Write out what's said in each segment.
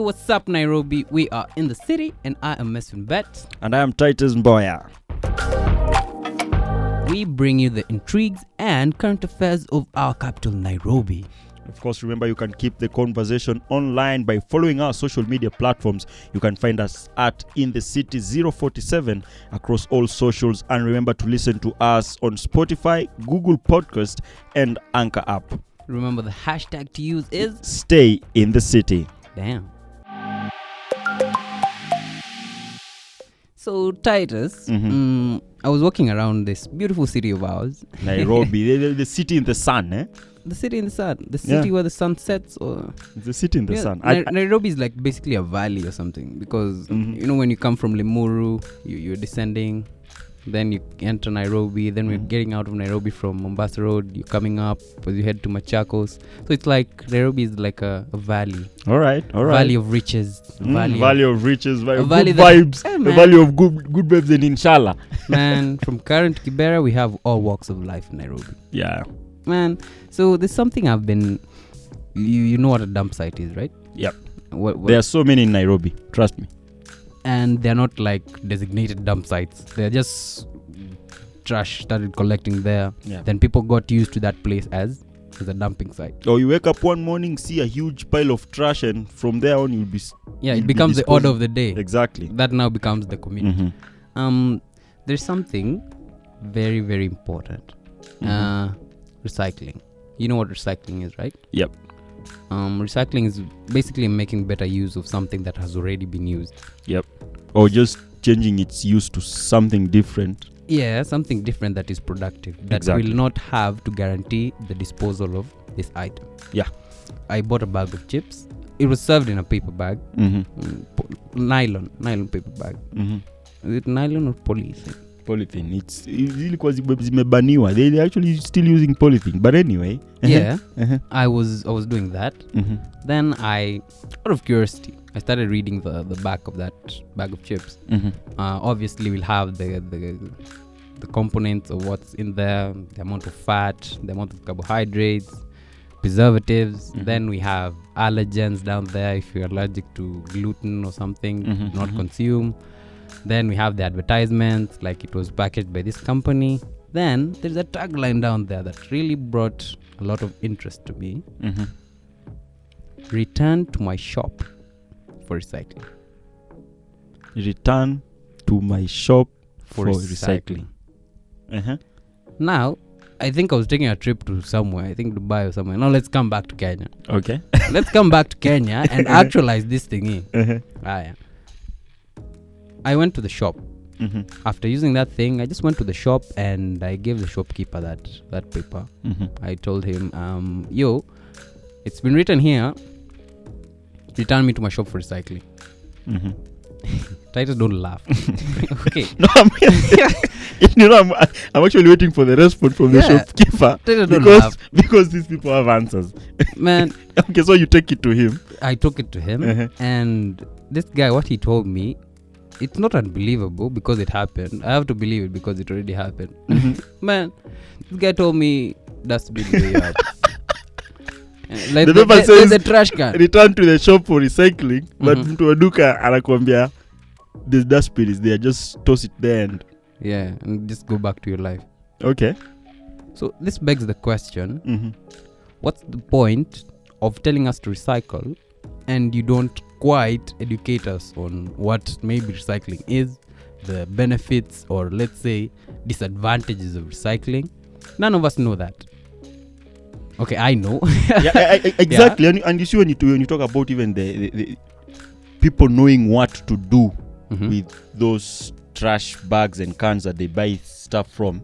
what's up, Nairobi? We are in the city, and I am Mesfin Bet. And I am Titus Mboya. We bring you the intrigues and current affairs of our capital, Nairobi. Of course, remember you can keep the conversation online by following our social media platforms. You can find us at In The City 047 across all socials. And remember to listen to us on Spotify, Google Podcast, and Anchor app. Remember the hashtag to use is Stay in the City. Damn. So, Titus, I was walking around this beautiful city of ours. Nairobi, the city in the sun, eh? The city in the sun. The city where the sun sets, or... The city in the sun. Nairobi is like basically a valley or something. Because, you know, when you come from Limuru, you're descending. Then you enter Nairobi. Then we're getting out of Nairobi from Mombasa Road. You're coming up as you head to Machakos. So it's like Nairobi is like a valley. All right. Valley of riches. Valley of riches. Valley of valley good vibes. The valley of good vibes and inshallah. Man, from current Kibera, we have all walks of life in Nairobi. Yeah. Man, so there's something I've been... You know what a dump site is, right? Yep. What? There are so many in Nairobi. Trust me. And they're not like designated dump sites. They're just trash started collecting there. Yeah. Then people got used to that place as a dumping site. Or you wake up one morning, see a huge pile of trash, and from there on you'll be... it becomes the order of the day. Exactly. That now becomes the community. There's something very, very important. Recycling. You know what recycling is, right? Yep. Recycling is basically making better use of something that has already been used. Yep. Or just changing its use to something different. Yeah, something different that is productive. That will not have to guarantee the disposal of this item. Yeah. I bought a bag of chips. It was served in a paper bag. Nylon paper bag. Is it nylon or polythene? Polythene. It's really because zimebaniwa. They're actually still using polythene. But anyway. Yeah. I was doing that. Then out of curiosity, I started reading the back of that bag of chips. Obviously, we'll have the components of what's in there, the amount of fat, the amount of carbohydrates, preservatives. Then we have allergens down there. If you're allergic to gluten or something, do not consume. Then we have the advertisements, like it was packaged by this company. Then there's a tagline down there that really brought a lot of interest to me. Return to my shop for recycling. Return to my shop for recycling. Now, I think I was taking a trip to somewhere. I think Dubai or somewhere. Now let's come back to Kenya. Okay. Let's come back to Kenya and actualize this thingy. I went to the shop. After using that thing, I just went to the shop and I gave the shopkeeper that paper. I told him, yo, it's been written here, return me to my shop for recycling. Titus, don't laugh. Okay. No, I'm actually waiting for the response from the shopkeeper. Titus, don't laugh. Because these people have answers. Man. Okay, so you take it to him. I took it to him. And this guy, what he told me, it's not unbelievable because it happened. I have to believe it because it already happened. Man, this guy told me that's the way you have. Like the paper says the trash can. Return to the shop for recycling, but mtu wa duka anakuambia this dustbin is there, just toss it there and just go back to your life. Okay. So this begs the question, what's the point of telling us to recycle and you don't quite educate us on what maybe recycling is, the benefits or let's say disadvantages of recycling? None of us know that. Okay, I know. Exactly. And you see when you talk about even the people knowing what to do with those trash bags and cans that they buy stuff from,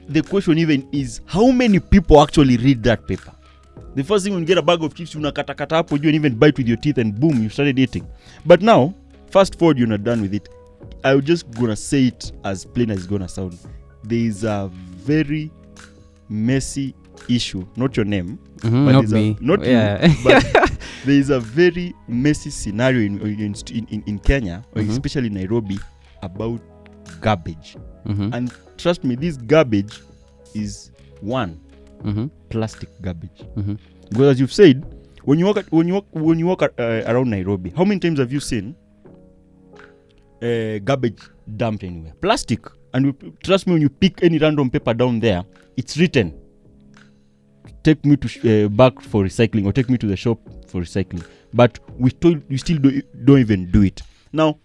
the question even is how many people actually read that paper? The first thing when you get a bag of chips, you kata hapo, you even bite with your teeth and boom, you started eating. But now, fast forward, you're not done with it. I'm just gonna say it as plain as it's gonna sound. There is a very messy issue, not your name, but not me, not you, but there is a very messy scenario in Kenya, especially Nairobi, about garbage. And trust me, this garbage is plastic garbage. Because as you've said, when you walk around Nairobi, how many times have you seen garbage dumped anywhere? Plastic. And trust me, when you pick any random paper down there, it's written, take me to back for recycling, or take me to the shop for recycling. But we still don't even do it. Now,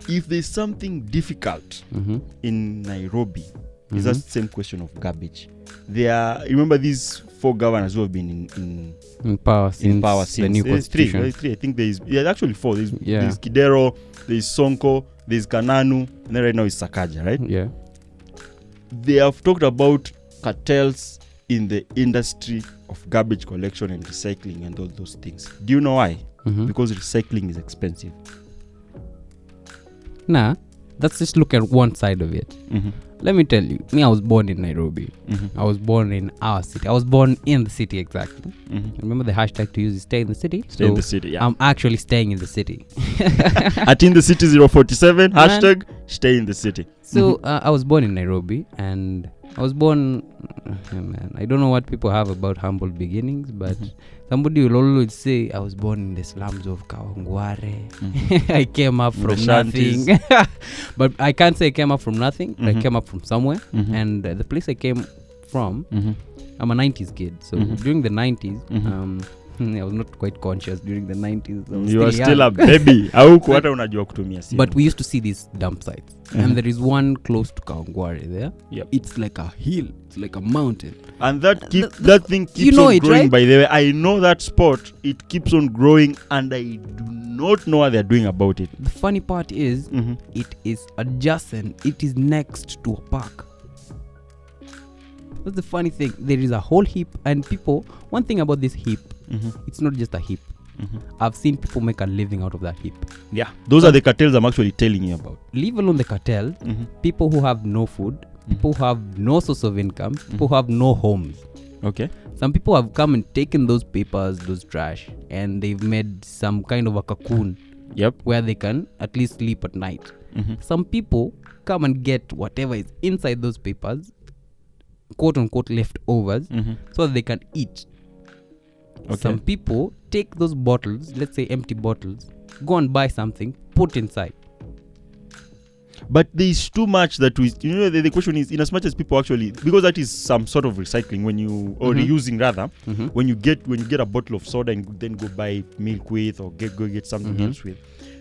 if there's something difficult in Nairobi, it's that same question of garbage. Remember these 4 governors who have been in power since the new constitution. Three. I think there's actually 4. There's Kidero, there's Sonko, there's Kananu, and then right now it's Sakaja, right? Yeah. They have talked about cartels in the industry of garbage collection and recycling and all those things. Do you know why? Because recycling is expensive. Nah, let's just look at one side of it. Let me tell you, I was born in Nairobi. I was born in our city. I was born in the city, exactly. Remember the hashtag to use is stay in the city? Stay in the city, yeah. I'm actually staying in the city. At in the city 047, hashtag stay in the city. So I was born in Nairobi, and I was born, man, I don't know what people have about humble beginnings, but somebody will always say, I was born in the slums of Kawangware. I came up from nothing. But I can't say I came up from nothing. I came up from somewhere. And the place I came from, I'm a 90s kid. So during the 90s, I was not quite conscious during the 90s. You were still a baby. But we used to see these dump sites. And there is one close to Kawangware there. Yep. It's like a hill. It's like a mountain. And that thing keeps on growing, right? By the way. I know that spot. It keeps on growing, and I do not know what they're doing about it. The funny part is, it is adjacent. It is next to a park. That's the funny thing. There is a whole heap, and people, one thing about this heap, it's not just a heap. I've seen people make a living out of that heap. Yeah, those are the cartels I'm actually telling you about. Leave alone the cartel, people who have no food, people who have no source of income, people who have no homes. Okay. Some people have come and taken those papers, those trash, and they've made some kind of a cocoon. Yep. Where they can at least sleep at night. Some people come and get whatever is inside those papers, quote unquote leftovers, so that they can eat. Okay. Some people take those bottles, let's say empty bottles, go and buy something, put inside. But there is too much that the question is, in as much as people actually, because that is some sort of recycling when you, or reusing rather, when you get a bottle of soda and then go buy milk with, or go get something else with.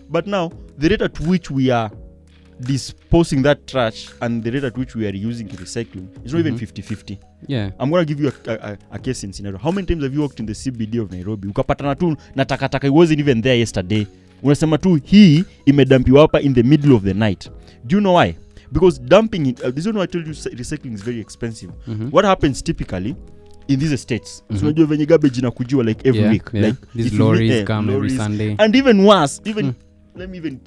But now the rate at which we are disposing that trash and the rate at which we are using recycling is not even 50-50. Yeah. I'm going to give you a case in scenario. How many times have you walked in the CBD of Nairobi? Ukapatana tu na takataka, it wasn't even there yesterday. Unasema tu hii imedampiwa hapa in the middle of the night. Do you know why? Because dumping it, this is why I told you recycling is very expensive. What happens typically in these estates? So unajua venye garbage inakujiwa like every week. Yeah. Like these lorries come every Sunday. And even worse, let me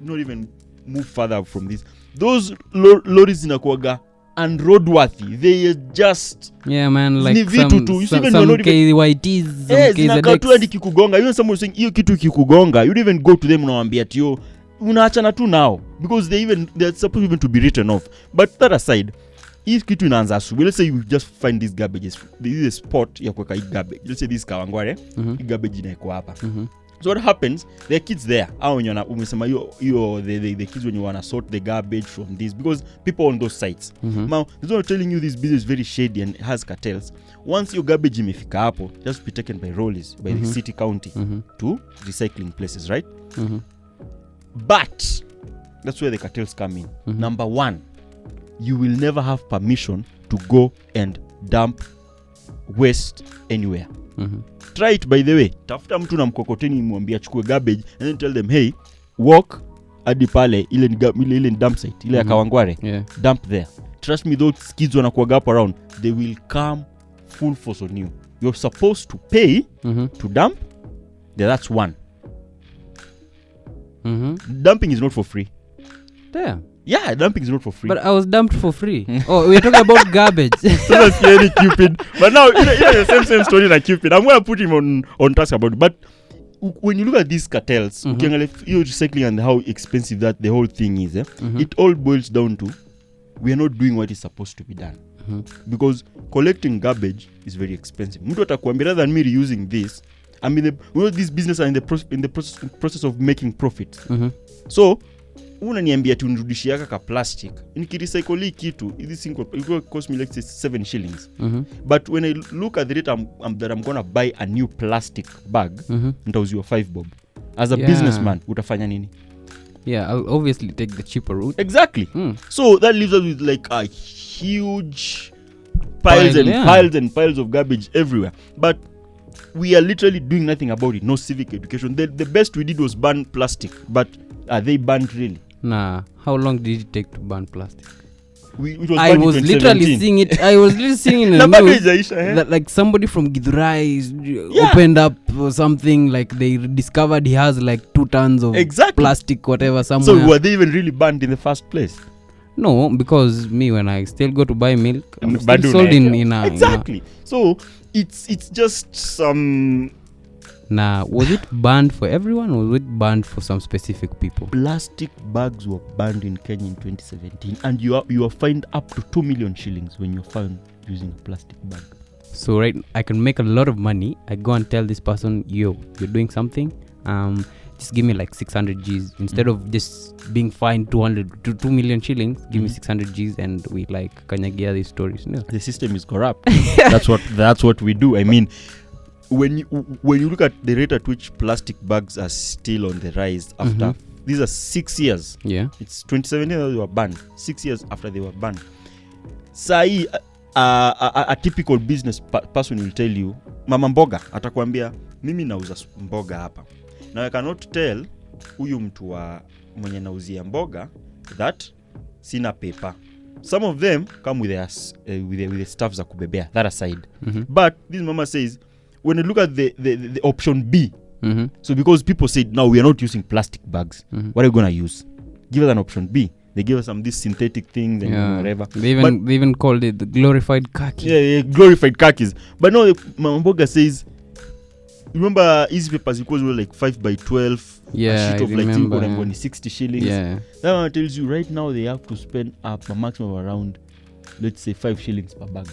not even move further from this. Those lorries zinakuwaga unroadworthy. They are just like some KYTs, zinakaa tu hadi kikugonga. Even someone saying hiyo kitu kikugonga, you don't even go to them unawaambia ati unaachana tu now, because they're supposed even to be written off. But that aside, if kitu inaanza asubuhi, let's say you just find these garbages, this is a spot ya kuweka hii garbage, let's say this Kawangware, hii garbage inaekwa hapa. So what happens, there are kids there, au wenye umesema the kids when you wanna sort the garbage from this, because people on those sites. Now, this one telling you this business is very shady and has cartels. Once your garbage imefika hapo, just be taken by rollies, by the city county to recycling places, right? But that's where the cartels come in. Number one, you will never have permission to go and dump waste anywhere. Try it, by the way. Tafuta mtu na mkokoteni mwambie achukue garbage and then tell them, hey, walk hadi pale ile dump site ile ya Kawangware. Dump there. Trust me, those kids wanakuwa up around, they will come full force on you. You're supposed to pay to dump. That's one. Dumping is not for free. There. Yeah, dumping is not for free. But I was dumped for free. Oh, we're talking about garbage. So that's very Cupid. But now, the same story like Cupid. I'm going to put him on task about it. But when you look at these cartels, recycling and how expensive that the whole thing is, it all boils down to we are not doing what is supposed to be done. Because collecting garbage is very expensive. Mtu atakwambia rather than me reusing this, I mean, these business are in the process of making profit. So unaniambia tu nirudishie yaka ka plastic nikirecycle kitu this thing it will cost me like 7 shillings. But when I look at the rate I'm going to buy a new plastic bag, nitauziwa 5 bob. As a businessman utafanya nini? Yeah, I'll obviously take the cheaper route. Exactly. So that leaves us with like a huge piles and piles of garbage everywhere. But we are literally doing nothing about it. No civic education. The best we did was ban plastic. But are they banned really? Nah. How long did it take to ban plastic? I was literally seeing it. I was literally seeing in the news that like somebody from Githurai opened up or something. Like they discovered he has like 2 tons of plastic, whatever. Somewhere. So were they even really banned in the first place? No, because me when I still go to buy milk, I'm still sold in a exactly. So it's just some. Nah, was it banned for everyone or was it banned for some specific people? Plastic bags were banned in Kenya in 2017 and you are fined up to 2 million shillings when you're found using a plastic bag. So right, I can make a lot of money. I go and tell this person, yo, you're doing something. Just give me like 600 Gs. Instead of just being fined 2 million shillings, give me 600 Gs and we like kanyagia these stories. No. The system is corrupt. That's what we do. I mean, when you look at the rate at which plastic bags are still on the rise after these are 6 years. Yeah. It's 2017 that they were banned. 6 years after they were banned. Sai a typical business person will tell you, mama mboga atakwambia mimi nauza mboga hapa. Now I cannot tell huyu mtu wa mwenye nauzia mboga that sina paper. Some of them come with the stuff za kubebea, that aside. But this mama says when you look at the option B, so because people said now we are not using plastic bags, what are you going to use? Give us an option B. They give us some these synthetic things and whatever. They even called it the glorified khaki. Yeah, glorified khakis. But no, Mamboga says, remember easy papers because we were like 5x12, a sheet of like 60 shillings. Yeah. That one tells you right now they have to spend up a maximum of around, let's say 5 shillings per bag.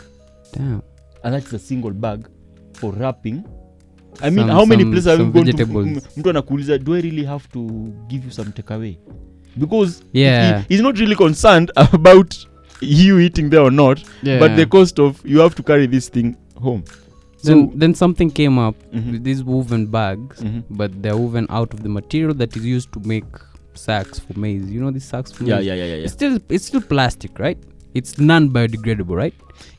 Damn. And that's a single bag for wrapping. I mean, how many places are we going to? Mtu anakuuliza, do I really have to give you some takeaway? Because he's not really concerned about you eating there or not, but the cost of you have to carry this thing home. Then something came up with these woven bags, but they're woven out of the material that is used to make sacks for maize. You know these sacks for maize? Yeah. It's still plastic, right? It's non-biodegradable, right?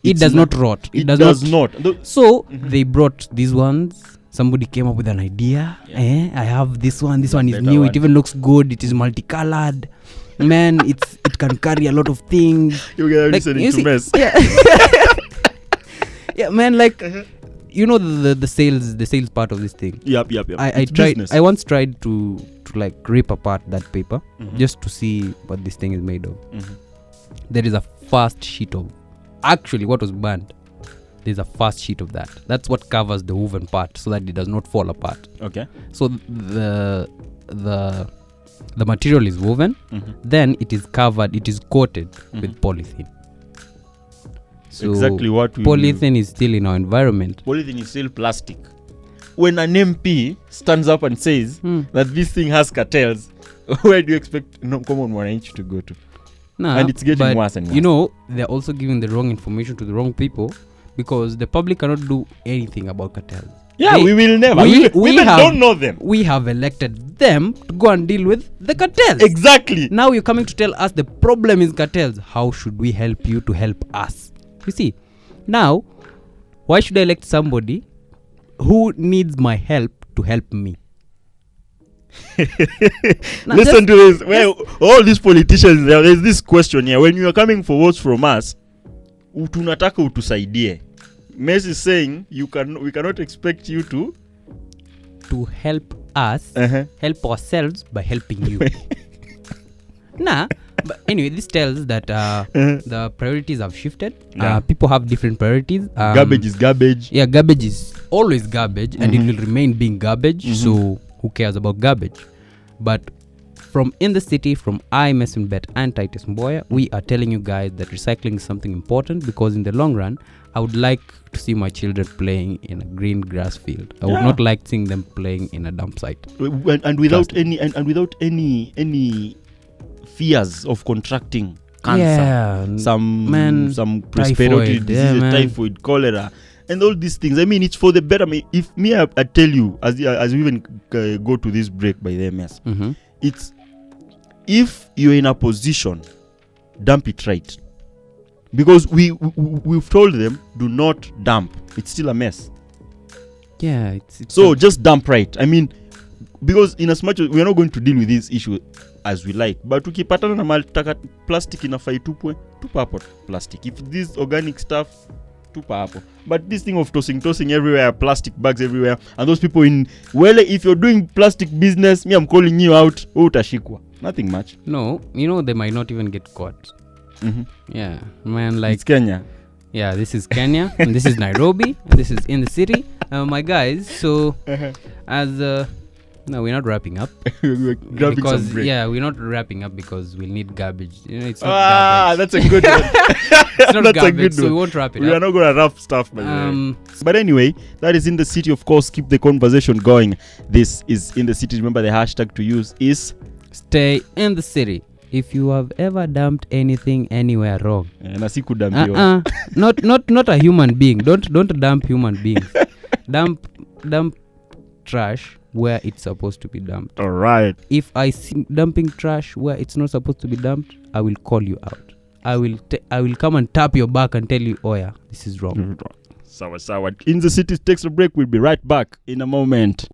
It does not rot. It does not. So they brought these ones. Somebody came up with an idea. I have this one. This one is new. It even looks good. It is multicolored. Man, it can carry a lot of things. You get listening to mess. Yeah. Yeah, man. Like you know the sales part of this thing. Yep. I tried. Business. I once tried to like rip apart that paper just to see what this thing is made of. There is a first sheet of actually what was burned. There's a first sheet of that. That's what covers the woven part so that it does not fall apart. Okay. So the material is woven, then it is covered, it is coated with polythene. So exactly what we polythene is still in our environment. Polythene is still plastic. When an MP stands up and says that this thing has cartels, where do you expect common mwananchi to go to? And it's getting worse and worse. You know, they're also giving the wrong information to the wrong people. Because the public cannot do anything about cartels. Yeah, we will never. We don't know them. We have elected them to go and deal with the cartels. Exactly. Now you're coming to tell us the problem is cartels. How should we help you to help us? You see, now, why should I elect somebody who needs my help to help me? Listen to this. Well, all these politicians, there's this question here. When you are coming for votes from us, tunataka utusaidie. Messi is saying we cannot expect you to help us help ourselves by helping you. But anyway, this tells that the priorities have shifted. People have different priorities. Garbage is garbage. Yeah, garbage is always garbage and it will remain being garbage. So who cares about garbage? But from In the City, from I, Mason Bet, and Titus Mboya, we are telling you guys that recycling is something important, because in the long run, I would like to see my children playing in a green grass field. I would not like seeing them playing in a dump site. And without any fears of contracting cancer, some respiratory diseases, typhoid, cholera, and all these things. I mean, it's for the better. If I tell you, as we even go to this break by the MS, it's if you're in a position, dump it right. Because we've told them, do not dump. It's still a mess. Yeah. So just dump right. I mean, because in as much as we're not going to deal with this issue as we like, but tukipatana na maltaka plastic inafai tupa hapo plastic. If this organic stuff, tupa hapo. But this thing of tossing everywhere, plastic bags everywhere, and those people if you're doing plastic business, I'm calling you out. Utashikwa. Nothing much. No, they might not even get caught. Yeah, man, like it's Kenya. Yeah, this is Kenya and this is Nairobi and this is In the City. My guys, so no, we're not wrapping up. We're grabbing because some break. Yeah, we're not wrapping up because we'll need garbage. It's not garbage. That's a good one. It's not that's garbage, a good so one. we won't wrap it We up. are not going to wrap stuff, by the way. But anyway, that is In the City. Of course, keep the conversation going. This is In the City. Remember, the hashtag to use is Stay in the City. If you have ever dumped anything anywhere wrong, not a human being. Don't dump human beings. Dump trash where it's supposed to be dumped. All right. If I see dumping trash where it's not supposed to be dumped, I will call you out. I will come and tap your back and tell you, oh yeah, this is wrong. Sawa. In the City takes a break. We'll be right back in a moment.